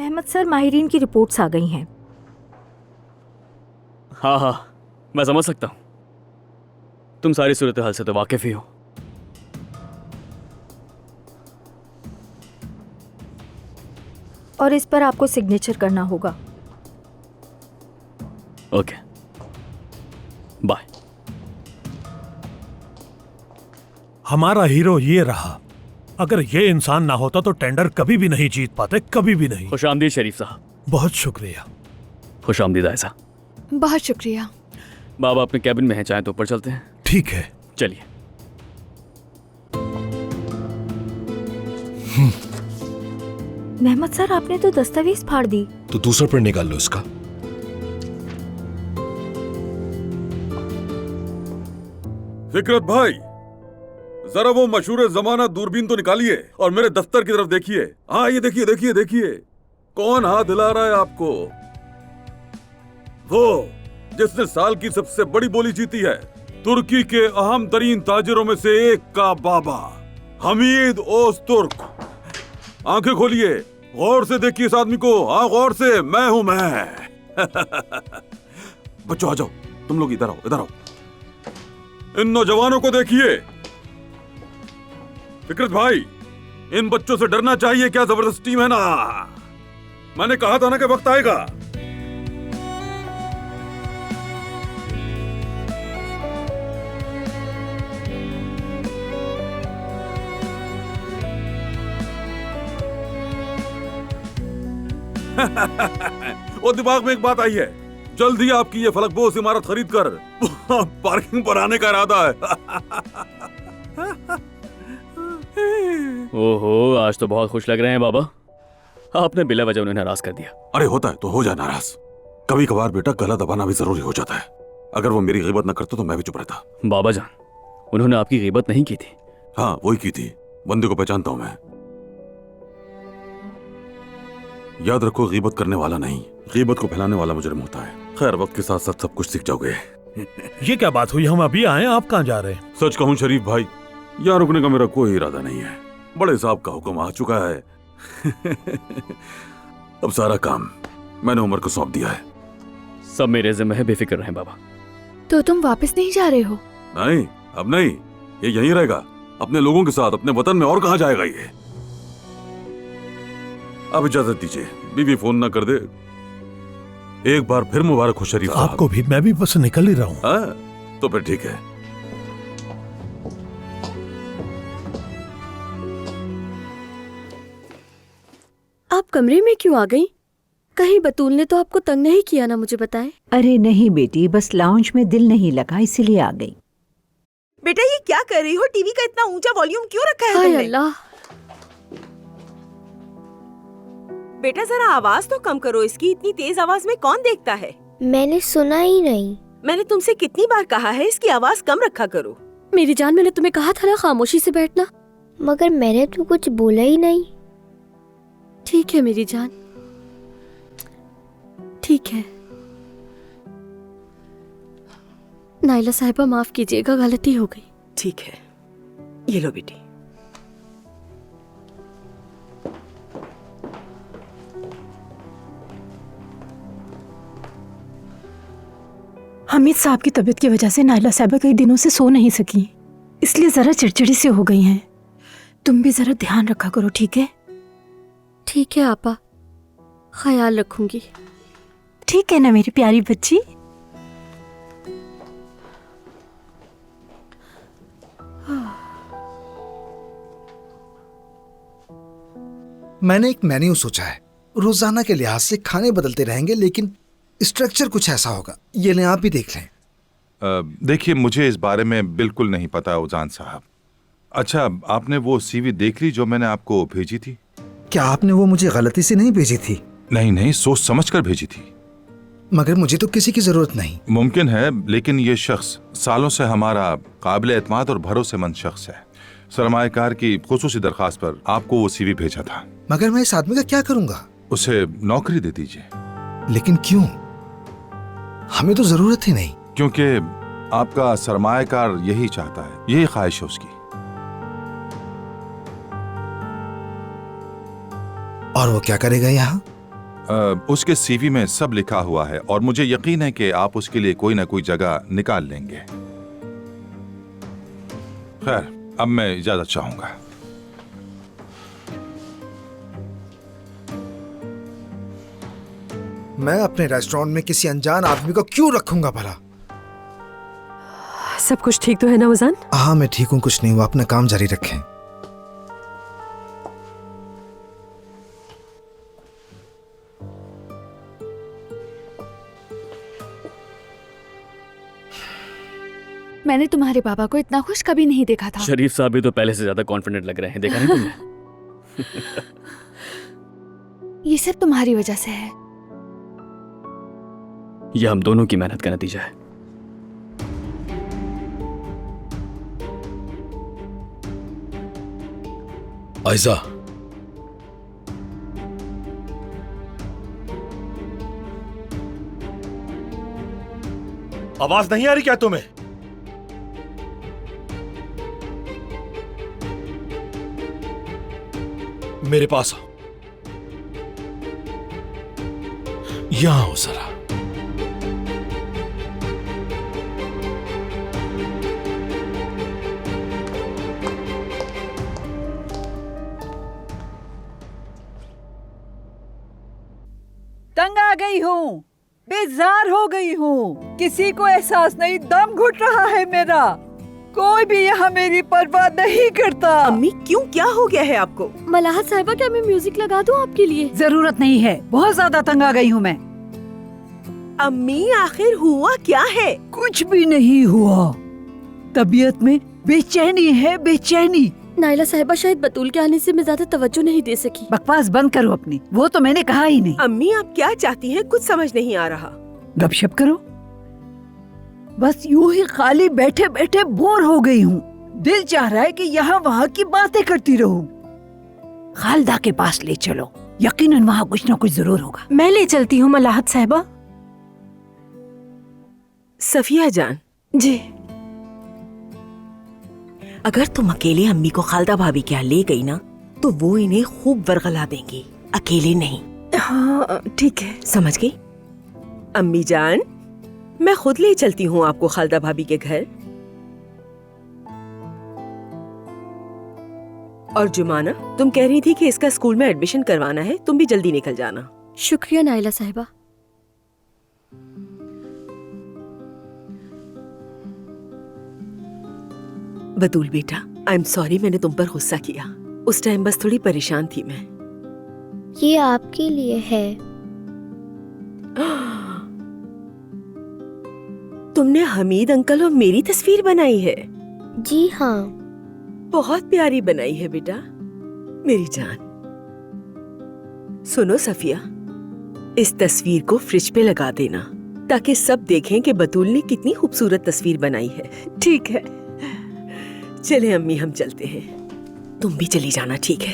Mehmed sir, माहिरीन की reports आ गई हैं। हाँ हाँ, मैं समझ सकता हूँ। तुम सारी सूरत हाल से तो वाकिफ ही हो। और इस पर आपको सिग्नेचर करना होगा। Okay, bye. हमारा हीरो ये रहा। अगर ये इंसान ना होता तो टेंडर कभी भी नहीं जीत पाते, कभी भी नहीं। खुशामदीद शरीफ साहब। बहुत शुक्रिया। खुशामदीद आयशा। बहुत शुक्रिया। बाबा अपने कैबिन में हैं, चाहे तो ऊपर चलते हैं। ठीक है, चलिए। मेहमद सर, आपने तो दस्तावेज फाड़ दी। तो दूसरा प्रिंट निकाल लो इसका। फिकरत भाई, जरा वो मशहूर जमाना दूरबीन तो निकालिए और मेरे दफ्तर की तरफ देखिए। हाँ, ये देखिए देखिए देखिए, कौन हाथ हिला रहा है आपको? वो जिसने साल की सबसे बड़ी बोली जीती है, तुर्की के अहम तरीन ताजिरों में से एक का बाबा हमीद ओज़तुर्क। आंखें खोलिए, गौर से देखिए इस आदमी को। हाँ, गौर से। मैं हूं मैं। बच्चों आ जाओ, तुम लोग इधर आओ, इधर आओ। इन नौजवानों को देखिए। फिकरत भाई, इन बच्चों से डरना चाहिए। क्या जबरदस्त टीम है ना। मैंने कहा था ना कि वक्त आएगा। वो दिमाग में एक बात आई है, जल्द ही आपकी ये फलकबोस इमारत खरीद कर पार्किंग पर आने का इरादा है। ओहो, आज तो बहुत खुश लग रहे हैं बाबा। आपने बिला वजह उन्हें नाराज कर दिया। अरे होता है तो हो जाए नाराज। कभी कभार बेटा गला दबाना भी जरूरी हो जाता है। अगर वो मेरी ग़ीबत न करते तो मैं भी चुप रहता। बाबा जान, उन्होंने आपकी ग़ीबत नहीं की थी। हाँ, वही की थी। बंदे को पहचानता हूं मैं। याद रखो, ग़ीबत करने वाला नहीं, ग़ीबत को फैलाने वाला मुजरिम होता है। खैर, वक्त के साथ साथ सब कुछ सीख जाओगे। ये क्या बात हुई? हम अभी आए, आप कहाँ जा रहे हैं? सच कहूं शरीफ भाई, यहाँ रुकने का मेरा कोई इरादा नहीं है। बड़े साहब का हुक्म आ चुका है। अब सारा काम मैंने उमर को सौंप दिया है। सब मेरे जिम्मे है, बेफिक्र रहें बाबा। तो तुम वापस नहीं जा रहे हो? नहीं, अब नहीं। ये यहीं रहेगा अपने लोगों के साथ, अपने वतन में। और कहाँ जाएगा ये? अब इजाजत दीजिए, बीवी फोन ना कर दे। एक बार फिर मुबारक हो शरीफ साहब। आपको भी। मैं भी बस निकल ही रहा हूँ। हाँ, तो फिर ठीक है। आप कमरे में क्यों आ गई? कहीं बतूल ने तो आपको तंग नहीं किया ना, मुझे बताएं। अरे नहीं बेटी, बस लाउंज में दिल नहीं लगा इसीलिए आ गई। बेटा ये क्या कर रही हो? टीवी का इतना ऊंचा वॉल्यूम क्यों रखा है हाय तुमने? अल्लाह। बेटा जरा आवाज तो कम करो इसकी। इतनी तेज आवाज में कौन देखता है? मैंने सुना ही नहीं। मैंने तुमसे कितनी बार कहा है इसकी आवाज कम रखा करो। मेरी जान, मैंने तुम्हें कहा था ना खामोशी से बैठना। मगर मैंने तो कुछ बोला ही नहीं। ठीक है मेरी जान, ठीक है। नाइला साहिबा, माफ कीजिएगा, गलती हो गई। ठीक है, ये लो बेटी। हमीद साहब की तबीयत की वजह से नाइला साहिबा कई दिनों से सो नहीं सकी, इसलिए जरा चिड़चिड़ी से हो गई हैं। तुम भी जरा ध्यान रखा करो, ठीक है? ठीक है आपा, ख्याल रखूंगी। ठीक है ना मेरी प्यारी बच्ची? मैंने एक मेन्यू सोचा है। रोजाना के लिहाज से खाने बदलते रहेंगे, लेकिन स्ट्रक्चर कुछ ऐसा होगा। ये लें, आप भी देख लें। देखिए, मुझे इस बारे में बिल्कुल नहीं पता उजान साहब। अच्छा, आपने वो सीवी देख ली जो मैंने आपको भेजी थी? क्या आपने वो मुझे गलती से नहीं भेजी थी? नहीं नहीं, सोच समझ कर भेजी थी। मगर मुझे तो किसी की जरूरत नहीं। मुमकिन है, लेकिन ये शख्स सालों से हमारा काबिल एतमाद और भरोसेमंद शख्स है। सरमाएकार की खुसूसी दरखास्त पर आपको वो सीवी भेजा था। मगर मैं इस आदमी का क्या करूंगा? उसे नौकरी दे दीजिए। लेकिन क्यों? हमें तो जरूरत ही नहीं। क्योंकि आपका सरमाएकार यही चाहता है, यही ख्वाहिश है उसकी। और वो क्या करेगा यहाँ? उसके सीवी में सब लिखा हुआ है और मुझे यकीन है कि आप उसके लिए कोई ना कोई जगह निकाल लेंगे। खैर, अब मैं इजाजत चाहूंगा। मैं अपने रेस्टोरेंट में किसी अनजान आदमी को क्यों रखूंगा भला? सब कुछ ठीक तो है ना वजान? हाँ मैं ठीक हूँ, कुछ नहीं हुआ, अपना काम जारी रखें। मैंने तुम्हारे पापा को इतना खुश कभी नहीं देखा था। शरीफ साहब भी तो पहले से ज्यादा कॉन्फिडेंट लग रहे हैं, देखा नहीं तुमने? ये सब तुम्हारी वजह से है। यह हम दोनों की मेहनत का नतीजा है। आयजा, आवाज नहीं आ रही क्या तुम्हें? मेरे पास आओ, यहां आओ जरा। तंग आ गई हूँ, बेजार हो गई हूँ, किसी को एहसास नहीं, दम घुट रहा है मेरा, कोई भी यहाँ मेरी परवाह नहीं करता। अम्मी क्यों, क्या हो गया है आपको? मलाहत साहिबा, क्या मैं म्यूजिक लगा दूं आपके लिए? जरूरत नहीं है, बहुत ज्यादा तंग आ गई हूँ मैं। अम्मी आखिर हुआ क्या है? कुछ भी नहीं हुआ, तबीयत में बेचैनी है, बेचैनी। नाइला साहिबा, शायद बतूल के आने से मैं ज्यादा तवज्जो नहीं दे सकी। बकवास बंद करो अपनी, वो तो मैंने कहा ही नहीं। अम्मी आप क्या चाहती हैं, कुछ समझ नहीं आ रहा। गपशप करो, बस यूं ही खाली बैठे बैठे बोर हो गई हूँ। दिल चाह रहा है कि यहाँ वहाँ की बातें करती रहूं। खालदा के पास ले चलो, यकीनन वहाँ कुछ न कुछ जरूर होगा। मैं ले चलती हूँ मलाहत साहिबा। सफिया जान जी, अगर तुम अकेले अम्मी को खालदा भाभी के यहाँ ले गई ना तो वो इन्हें खूब वरगला देंगी, अकेले नहीं। हाँ ठीक है। समझ गई? अम्मी जान, मैं खुद ले चलती हूँ आपको खालदा भाभी के घर। और जुमाना, तुम कह रही थी कि इसका स्कूल में एडमिशन करवाना है, तुम भी जल्दी निकल जाना। शुक्रिया नाइला साहिबा। बतूल बेटा, आई एम सॉरी, मैंने तुम पर गुस्सा किया। उस टाइम बस थोड़ी परेशान थी मैं। ये आपके लिए है। तुमने हमीद अंकल और मेरी तस्वीर बनाई है? जी हाँ। बहुत प्यारी बनाई है बेटा, मेरी जान। सुनो सफिया, इस तस्वीर को फ्रिज पे लगा देना ताकि सब देखें कि बतूल ने कितनी खूबसूरत तस्वीर बनाई है। ठीक है। चले अम्मी, हम चलते हैं, तुम भी चली जाना, ठीक है?